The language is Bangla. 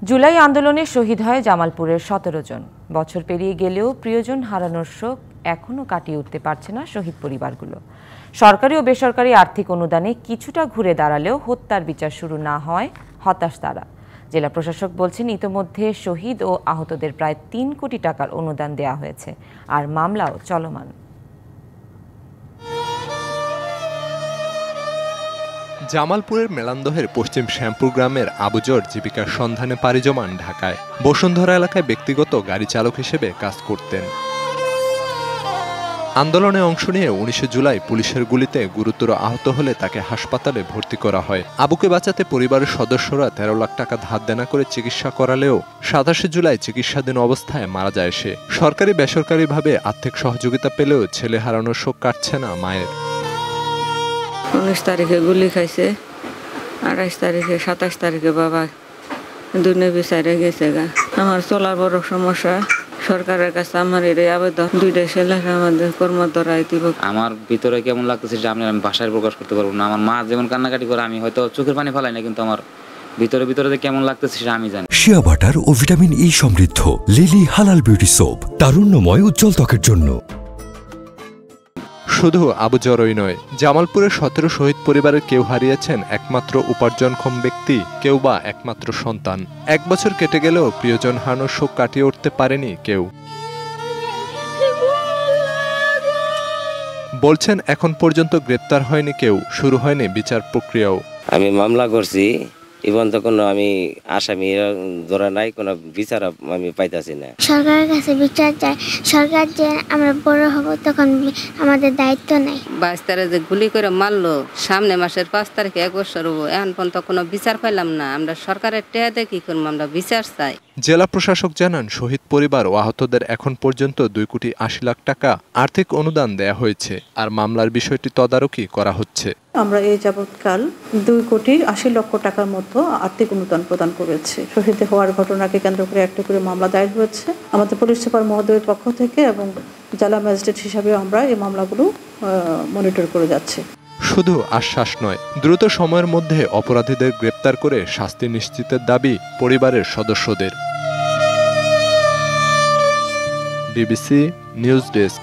জুলাই আন্দোলনে শহীদ হয় জামালপুরের ১৭ জন। বছর পেরিয়ে গেলেও প্রিয়জন হারানোর শোক এখনও কাটিয়ে উঠতে পারছে না শহীদ পরিবারগুলো। সরকারি ও বেসরকারি আর্থিক অনুদানে কিছুটা ঘুরে দাঁড়ালেও হত্যার বিচার শুরু না হয় হতাশ তারা। জেলা প্রশাসক বলছেন, ইতোমধ্যে শহীদ ও আহতদের প্রায় ৩ কোটি টাকার অনুদান দেওয়া হয়েছে, আর মামলাও চলমান। জামালপুরের মেলান্দহের পশ্চিম শ্যামপুর গ্রামের আবুজর জীবিকার সন্ধানে পাড়ি জমান ঢাকায়। বসুন্ধরা এলাকায় ব্যক্তিগত গাড়ি চালক হিসেবে কাজ করতেন। আন্দোলনে অংশ নিয়ে ১৯ জুলাই পুলিশের গুলিতে গুরুতর আহত হলে তাকে হাসপাতালে ভর্তি করা হয়। আবুকে বাঁচাতে পরিবারের সদস্যরা ১৩ লাখ টাকা ধার দেনা করে চিকিৎসা করালেও ২৭ জুলাই চিকিৎসাধীন অবস্থায় মারা যায় সে। সরকারি বেসরকারিভাবে আর্থিক সহযোগিতা পেলেও ছেলে হারানোর শোক কাটছে না মায়ের। ১৯ তারিখে গুলি খাইছে, ২৮ তারিখে ২৭ তারিখে বাবা দুনিয়া বিচারে গেছে গা। আমার চলার বড় সমস্যা। সরকারের কাছে আমার এই আবেদন, 2টা ছেলে আমাদের কর্মদরাই দিব। আমার ভিতরে কেমন লাগতেছে যে আমি ভাষায় প্রকাশ করতে পারবো না। আমার মা যেমন কান্নাকাটি করে, আমি হয়তো চোখের পানি ফেলাই না, কিন্তু আমার ভিতরে যে কেমন লাগতেছে সেটা আমি জানি। শিয়া বাটার ও ভিটামিন ই সমৃদ্ধ লিলি হালাল বিউটি সোপ, তারুণ্যময় উজ্জ্বল ত্বকের জন্য। শুধু আবুজরই নয়, জামালপুরের ১৭ শহীদ পরিবারের কেউ হারিয়েছেন একমাত্র উপার্জনক্ষম ব্যক্তি, কেউ বা একমাত্র সন্তান। ১ বছর কেটে গেলেও প্রিয়জন হারানোর শোক কাটিয়ে উঠতে পারেনি কেউ। বলছেন, এখন পর্যন্ত গ্রেপ্তার হয়নি কেউ, শুরু হয়নি বিচার প্রক্রিয়াও। আমি মামলা করছি, এবং তো কোনো আমি আসামি ধরা নাই, কোনো বিচার আমি পাইতাছি না। সরকারের কাছে বিচার চাই। সরকার যে আমরা বড় হব তখন আমাদের দায়িত্ব নাই। ২২ তারিখে যে গুলি করে মারলো, সামনে মাসের 5 তারিখে 1 বছর হবো, এখন পর্যন্ত কোনো বিচার পাইলাম না। আমরা সরকারের টেয়াতে কি করবো, আমরা বিচার চাই। জেলা প্রশাসক জানান, শহীদ পরিবার ও আহতদের এখন পর্যন্ত ২ কোটি ৮০ লাখ টাকা আর্থিক অনুদান দেয়া হয়েছে, আর মামলার বিষয়টি তদারকি করা হচ্ছে। আমরা এই যাবৎকাল ২ কোটি ৮০ লক্ষ টাকার মতো আর্থিক অনুদান প্রদান করেছি। শহীদ হওয়ার ঘটনাকে কেন্দ্র করে একটা করে মামলা দায়ের হয়েছে আমাদের পুলিশ সুপার মহোদয়ের পক্ষ থেকে, এবং জেলা ম্যাজিস্ট্রেট হিসাবে আমরা এই মামলাগুলো মনিটর করে যাচ্ছি। শুধু আশ্বাস নয়, দ্রুত সময়ের মধ্যে অপরাধীদের গ্রেপ্তার করে শাস্তি নিশ্চিতের দাবি পরিবারের সদস্যদের। BBC news desk.